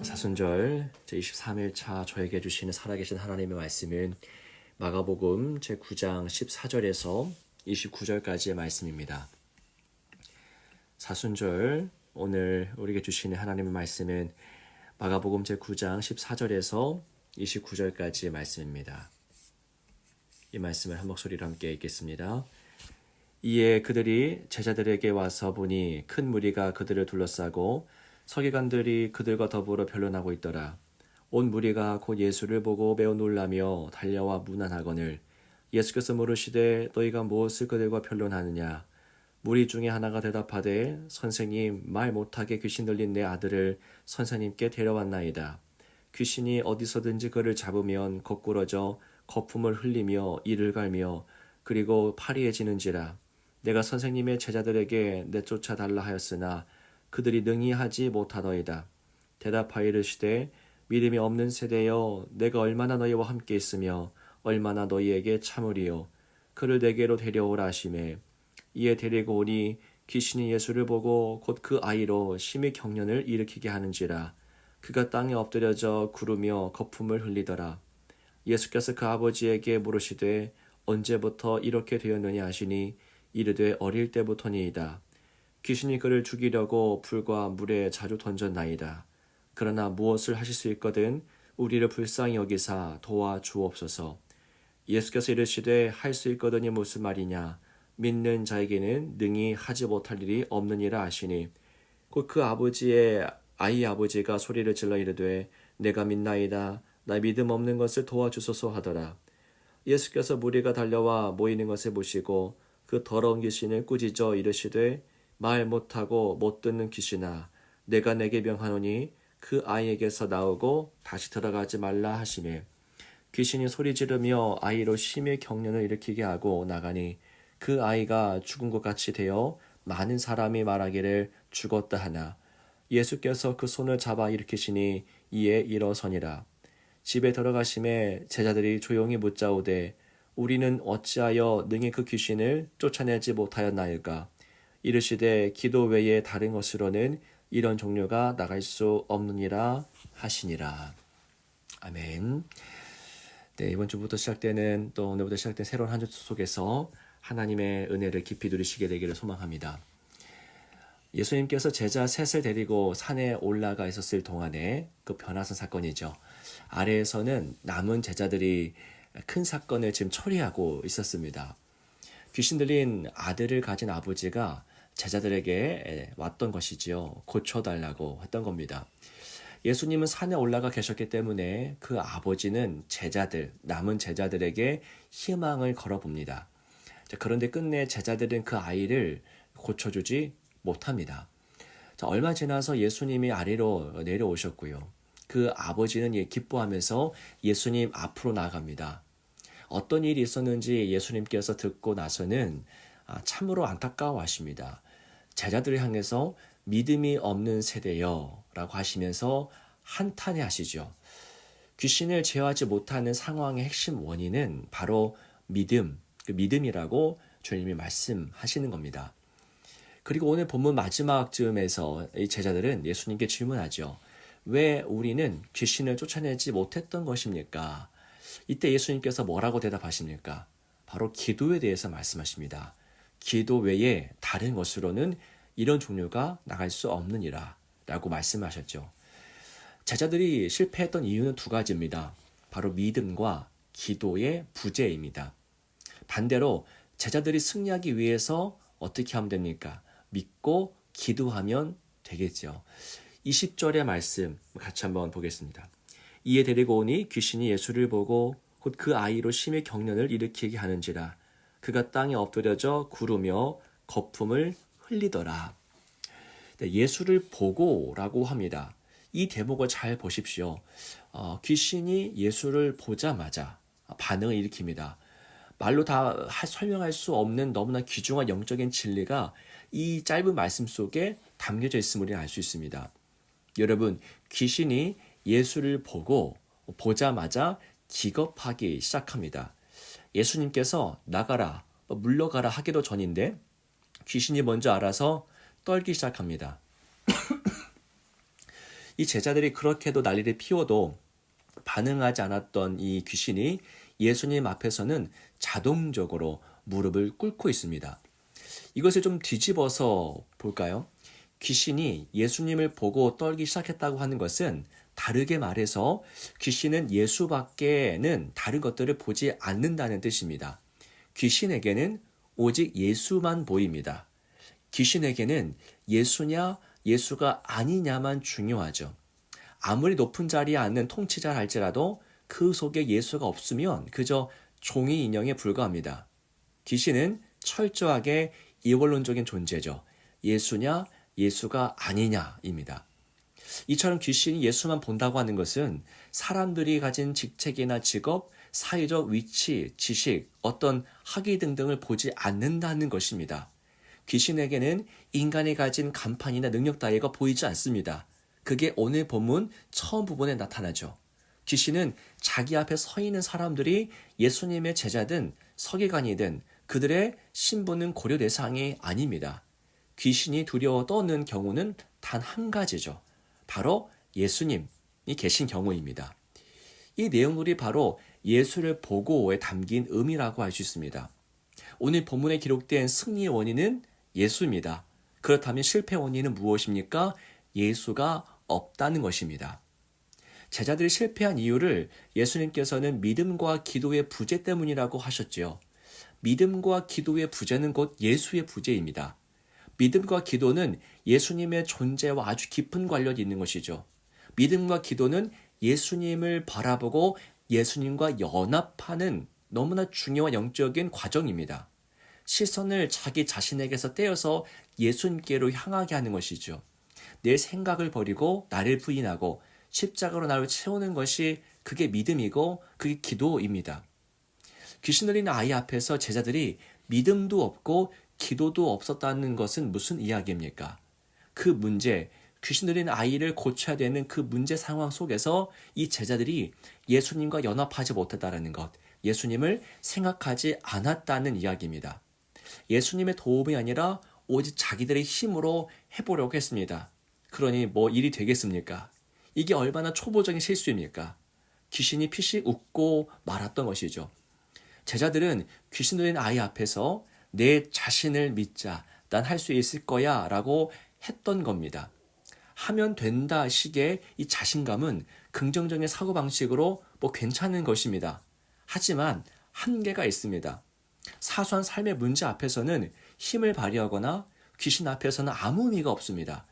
사순절 제23일차 저에게 주시는 살아계신 하나님의 말씀은 마가복음 제9장 14절에서 29절까지의 말씀입니다. 사순절 오늘 우리에게 주시는 하나님의 말씀은 마가복음 제9장 14절에서 29절까지의 말씀입니다. 이 말씀을 한 목소리로 함께 읽겠습니다. 이에 그들이 제자들에게 와서 보니 큰 무리가 그들을 둘러싸고 서기관들이 그들과 더불어 변론하고 있더라. 온 무리가 곧 예수를 보고 매우 놀라며 달려와 문안하거늘 예수께서 물으시되 너희가 무엇을 그들과 변론하느냐. 무리 중에 하나가 대답하되 선생님, 말 못하게 귀신 들린 내 아들을 선생님께 데려왔나이다. 귀신이 어디서든지 그를 잡으면 거꾸러져 거품을 흘리며 이를 갈며 그리고 파리해지는지라. 내가 선생님의 제자들에게 내쫓아 달라 하였으나 그들이 능히 하지 못하더이다. 대답하여 이르시되 믿음이 없는 세대여, 내가 얼마나 너희와 함께 있으며 얼마나 너희에게 참으리요. 그를 내게로 데려오라 하시매 이에 데리고 오니 귀신이 예수를 보고 곧 그 아이로 심히 경련을 일으키게 하는지라. 그가 땅에 엎드려져 구르며 거품을 흘리더라. 예수께서 그 아버지에게 물으시되 언제부터 이렇게 되었느냐 하시니 이르되 어릴 때부터니이다. 귀신이 그를 죽이려고 불과 물에 자주 던졌나이다. 그러나 무엇을 하실 수 있거든 우리를 불쌍히 여기사 도와주옵소서. 예수께서 이르시되 할 수 있거든이 무슨 말이냐. 믿는 자에게는 능히 하지 못할 일이 없느니라 하시니 곧 그 아버지의 아이 아버지가 소리를 질러 이르되 내가 믿나이다. 나 믿음 없는 것을 도와주소서 하더라. 예수께서 무리가 달려와 모이는 것을 보시고 그 더러운 귀신을 꾸짖어 이르시되 말 못하고 못 듣는 귀신아, 내가 내게 명하노니 그 아이에게서 나오고 다시 들어가지 말라 하시매 귀신이 소리 지르며 아이로 심히 경련을 일으키게 하고 나가니 그 아이가 죽은 것 같이 되어 많은 사람이 말하기를 죽었다 하나 예수께서 그 손을 잡아 일으키시니 이에 일어서니라. 집에 들어가심에 제자들이 조용히 묻자오되 우리는 어찌하여 능히 그 귀신을 쫓아내지 못하였나이까. 이르시되 기도 외에 다른 것으로는 이런 종류가 나갈 수 없느니라 하시니라. 아멘. 네, 이번 주부터 시작되는 또 오늘부터 시작된 새로운 한 주 속에서 하나님의 은혜를 깊이 누리시게 되기를 소망합니다. 예수님께서 제자 셋을 데리고 산에 올라가 있었을 동안에 그 변화산 사건이죠. 아래에서는 남은 제자들이 큰 사건을 지금 처리하고 있었습니다. 귀신 들린 아들을 가진 아버지가 제자들에게 왔던 것이지요. 고쳐달라고 했던 겁니다. 예수님은 산에 올라가 계셨기 때문에 그 아버지는 남은 제자들에게 희망을 걸어봅니다. 그런데 끝내 제자들은 그 아이를 고쳐주지 못합니다. 얼마 지나서 예수님이 아래로 내려오셨고요. 그 아버지는 기뻐하면서 예수님 앞으로 나아갑니다. 어떤 일이 있었는지 예수님께서 듣고 나서는 참으로 안타까워하십니다. 제자들을 향해서 믿음이 없는 세대여 라고 하시면서 한탄해 하시죠. 귀신을 제어하지 못하는 상황의 핵심 원인은 바로 믿음이라고 주님이 말씀하시는 겁니다. 그리고 오늘 본문 마지막 즈음에서 이 제자들은 예수님께 질문하죠. 왜 우리는 귀신을 쫓아내지 못했던 것입니까? 이때 예수님께서 뭐라고 대답하십니까? 바로 기도에 대해서 말씀하십니다. 기도 외에 다른 것으로는 이런 종류가 나갈 수 없느니라 라고 말씀하셨죠. 제자들이 실패했던 이유는 두 가지입니다. 바로 믿음과 기도의 부재입니다. 반대로 제자들이 승리하기 위해서 어떻게 하면 됩니까? 믿고 기도하면 되겠죠. 20절의 말씀 같이 한번 보겠습니다. 이에 데리고 오니 귀신이 예수를 보고 곧 그 아이로 심히 경련을 일으키게 하는지라. 그가 땅에 엎드려져 구르며 거품을 흘리더라. 네, 예수를 보고라고 합니다. 이 대목을 잘 보십시오. 귀신이 예수를 보자마자 반응을 일으킵니다. 말로 다 설명할 수 없는 너무나 귀중한 영적인 진리가 이 짧은 말씀 속에 담겨져 있음을 알 수 있습니다. 여러분, 귀신이 예수를 보자마자 기겁하기 시작합니다. 예수님께서 나가라, 물러가라 하기도 전인데 귀신이 먼저 알아서 떨기 시작합니다. 이 제자들이 그렇게도 난리를 피워도 반응하지 않았던 이 귀신이 예수님 앞에서는 자동적으로 무릎을 꿇고 있습니다. 이것을 좀 뒤집어서 볼까요? 귀신이 예수님을 보고 떨기 시작했다고 하는 것은 다르게 말해서 귀신은 예수밖에는 다른 것들을 보지 않는다는 뜻입니다. 귀신에게는 오직 예수만 보입니다. 귀신에게는 예수냐 예수가 아니냐만 중요하죠. 아무리 높은 자리에 앉는 통치자라 할지라도 그 속에 예수가 없으면 그저 종이 인형에 불과합니다. 귀신은 철저하게 이원론적인 존재죠. 예수냐 예수가 아니냐입니다. 이처럼 귀신이 예수만 본다고 하는 것은 사람들이 가진 직책이나 직업, 사회적 위치, 지식, 어떤 학위 등등을 보지 않는다는 것입니다. 귀신에게는 인간이 가진 간판이나 능력 따위가 보이지 않습니다. 그게 오늘 본문 처음 부분에 나타나죠. 귀신은 자기 앞에 서 있는 사람들이 예수님의 제자든 서기관이든 그들의 신분은 고려 대상이 아닙니다. 귀신이 두려워 떠는 경우는 단 한 가지죠. 바로 예수님이 계신 경우입니다. 이 내용들이 바로 예수를 보고에 담긴 의미라고 할 수 있습니다. 오늘 본문에 기록된 승리의 원인은 예수입니다. 그렇다면 실패 원인은 무엇입니까? 예수가 없다는 것입니다. 제자들이 실패한 이유를 예수님께서는 믿음과 기도의 부재 때문이라고 하셨지요. 믿음과 기도의 부재는 곧 예수의 부재입니다. 믿음과 기도는 예수님의 존재와 아주 깊은 관련이 있는 것이죠. 믿음과 기도는 예수님을 바라보고 예수님과 연합하는 너무나 중요한 영적인 과정입니다. 시선을 자기 자신에게서 떼어서 예수님께로 향하게 하는 것이죠. 내 생각을 버리고 나를 부인하고 십자가로 나를 채우는 것이 그게 믿음이고 그게 기도입니다. 귀신 들린 아이 앞에서 제자들이 믿음도 없고 기도도 없었다는 것은 무슨 이야기입니까? 그 문제, 귀신 들린 아이를 고쳐야 되는 그 문제 상황 속에서 이 제자들이 예수님과 연합하지 못했다는 것, 예수님을 생각하지 않았다는 이야기입니다. 예수님의 도움이 아니라 오직 자기들의 힘으로 해보려고 했습니다. 그러니 뭐 일이 되겠습니까? 이게 얼마나 초보적인 실수입니까? 귀신이 피식 웃고 말았던 것이죠. 제자들은 귀신 들린 아이 앞에서 내 자신을 믿자, 난 할 수 있을 거야 라고 했던 겁니다. 하면 된다 식의 이 자신감은 긍정적인 사고방식으로 뭐 괜찮은 것입니다. 하지만 한계가 있습니다. 사소한 삶의 문제 앞에서는 힘을 발휘하거나 귀신 앞에서는 아무 의미가 없습니다.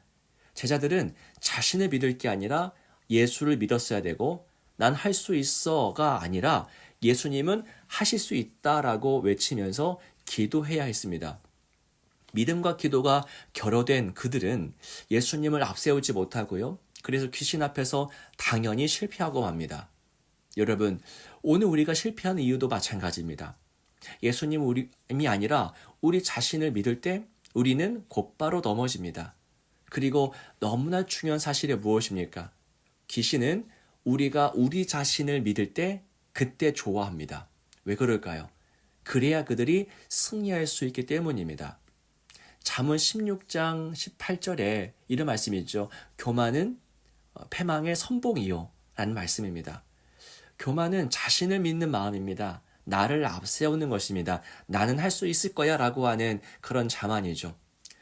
제자들은 자신을 믿을 게 아니라 예수를 믿었어야 되고 난 할 수 있어가 아니라 예수님은 하실 수 있다라고 외치면서 기도해야 했습니다. 믿음과 기도가 결여된 그들은 예수님을 앞세우지 못하고요. 그래서 귀신 앞에서 당연히 실패하고 맙니다. 여러분, 오늘 우리가 실패하는 이유도 마찬가지입니다. 예수님이 아니라 우리 자신을 믿을 때 우리는 곧바로 넘어집니다. 그리고 너무나 중요한 사실이 무엇입니까? 귀신은 우리가 우리 자신을 믿을 때 그때 좋아합니다. 왜 그럴까요? 그래야 그들이 승리할 수 있기 때문입니다. 잠언 16장 18절에 이런 말씀이 있죠. 교만은 패망의 선봉이요 라는 말씀입니다. 교만은 자신을 믿는 마음입니다. 나를 앞세우는 것입니다. 나는 할 수 있을 거야 라고 하는 그런 자만이죠.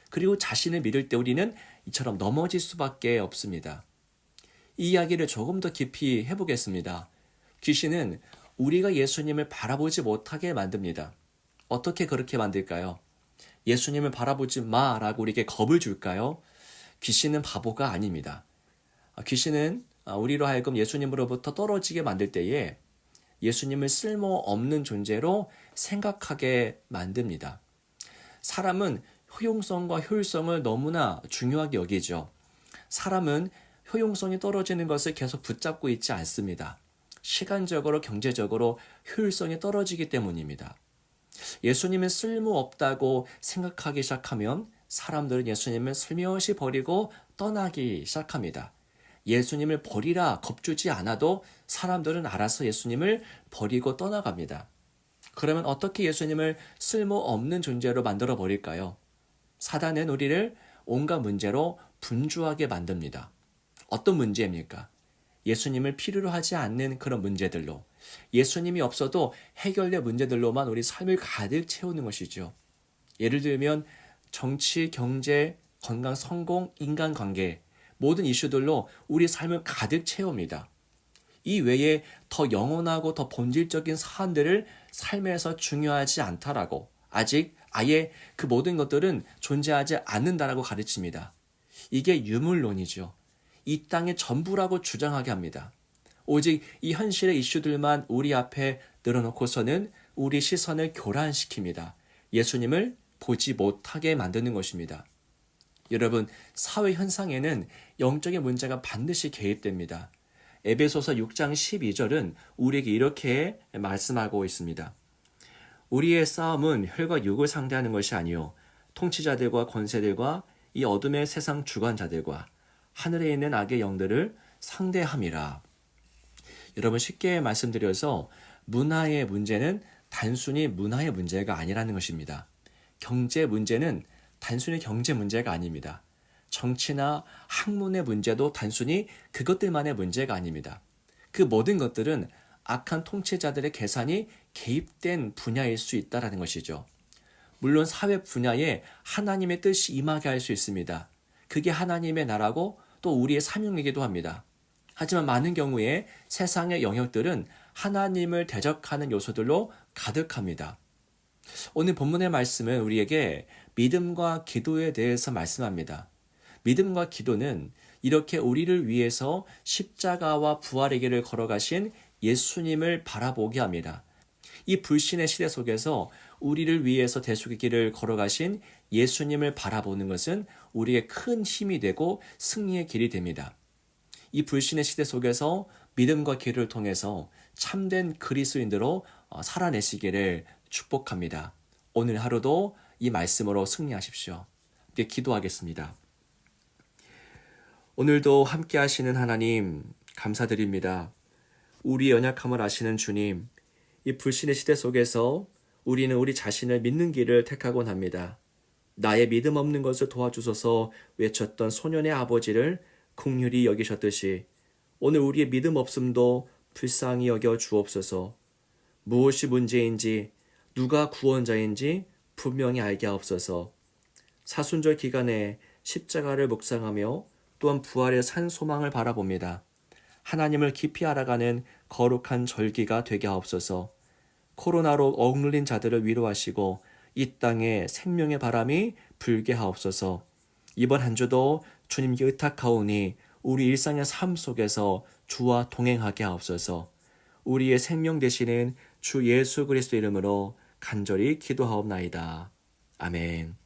그리고 자신을 믿을 때 우리는 이처럼 넘어질 수밖에 없습니다. 이 이야기를 조금 더 깊이 해보겠습니다. 귀신은 우리가 예수님을 바라보지 못하게 만듭니다. 어떻게 그렇게 만들까요? 예수님을 바라보지 마라고 우리에게 겁을 줄까요? 귀신은 바보가 아닙니다. 귀신은 우리로 하여금 예수님으로부터 떨어지게 만들 때에 예수님을 쓸모없는 존재로 생각하게 만듭니다. 사람은 효용성과 효율성을 너무나 중요하게 여기죠. 사람은 효용성이 떨어지는 것을 계속 붙잡고 있지 않습니다. 시간적으로, 경제적으로 효율성이 떨어지기 때문입니다. 예수님은 쓸모없다고 생각하기 시작하면 사람들은 예수님을 슬며시 버리고 떠나기 시작합니다. 예수님을 버리라 겁주지 않아도 사람들은 알아서 예수님을 버리고 떠나갑니다. 그러면 어떻게 예수님을 쓸모없는 존재로 만들어 버릴까요? 사단은 우리를 온갖 문제로 분주하게 만듭니다. 어떤 문제입니까? 예수님을 필요로 하지 않는 그런 문제들로, 예수님이 없어도 해결될 문제들로만 우리 삶을 가득 채우는 것이죠. 예를 들면 정치, 경제, 건강, 성공, 인간관계 모든 이슈들로 우리 삶을 가득 채웁니다. 이 외에 더 영원하고 더 본질적인 사안들을 삶에서 중요하지 않다라고, 아직 아예 그 모든 것들은 존재하지 않는다라고 가르칩니다. 이게 유물론이죠. 이 땅의 전부라고 주장하게 합니다. 오직 이 현실의 이슈들만 우리 앞에 늘어놓고서는 우리 시선을 교란시킵니다. 예수님을 보지 못하게 만드는 것입니다. 여러분, 사회 현상에는 영적인 문제가 반드시 개입됩니다. 에베소서 6장 12절은 우리에게 이렇게 말씀하고 있습니다. 우리의 싸움은 혈과 육을 상대하는 것이 아니요 통치자들과 권세들과 이 어둠의 세상 주관자들과 하늘에 있는 악의 영들을 상대함이라. 여러분, 쉽게 말씀드려서 문화의 문제는 단순히 문화의 문제가 아니라는 것입니다. 경제 문제는 단순히 경제 문제가 아닙니다. 정치나 학문의 문제도 단순히 그것들만의 문제가 아닙니다. 그 모든 것들은 악한 통치자들의 계산이 개입된 분야일 수 있다는 것이죠. 물론 사회 분야에 하나님의 뜻이 임하게 할 수 있습니다. 그게 하나님의 나라고 또 우리의 사명이기도 합니다. 하지만 많은 경우에 세상의 영역들은 하나님을 대적하는 요소들로 가득합니다. 오늘 본문의 말씀은 우리에게 믿음과 기도에 대해서 말씀합니다. 믿음과 기도는 이렇게 우리를 위해서 십자가와 부활의 길을 걸어가신 예수님을 바라보게 합니다. 이 불신의 시대 속에서 우리를 위해서 대속의 길을 걸어가신 예수님을 바라보는 것은 우리의 큰 힘이 되고 승리의 길이 됩니다. 이 불신의 시대 속에서 믿음과 기도를 통해서 참된 그리스도인으로 살아내시기를 축복합니다. 오늘 하루도 이 말씀으로 승리하십시오. 함께 기도하겠습니다. 오늘도 함께 하시는 하나님 감사드립니다. 우리의 연약함을 아시는 주님, 이 불신의 시대 속에서 우리는 우리 자신을 믿는 길을 택하곤 합니다. 나의 믿음 없는 것을 도와주소서 외쳤던 소년의 아버지를 긍휼히 여기셨듯이 오늘 우리의 믿음 없음도 불쌍히 여겨 주옵소서. 무엇이 문제인지 누가 구원자인지 분명히 알게 하옵소서. 사순절 기간에 십자가를 묵상하며 또한 부활의 산 소망을 바라봅니다. 하나님을 깊이 알아가는 거룩한 절기가 되게 하옵소서. 코로나로 억눌린 자들을 위로하시고 이 땅에 생명의 바람이 불게 하옵소서. 이번 한 주도 주님께 의탁하오니 우리 일상의 삶 속에서 주와 동행하게 하옵소서. 우리의 생명 되시는 주 예수 그리스도 이름으로 간절히 기도하옵나이다. 아멘.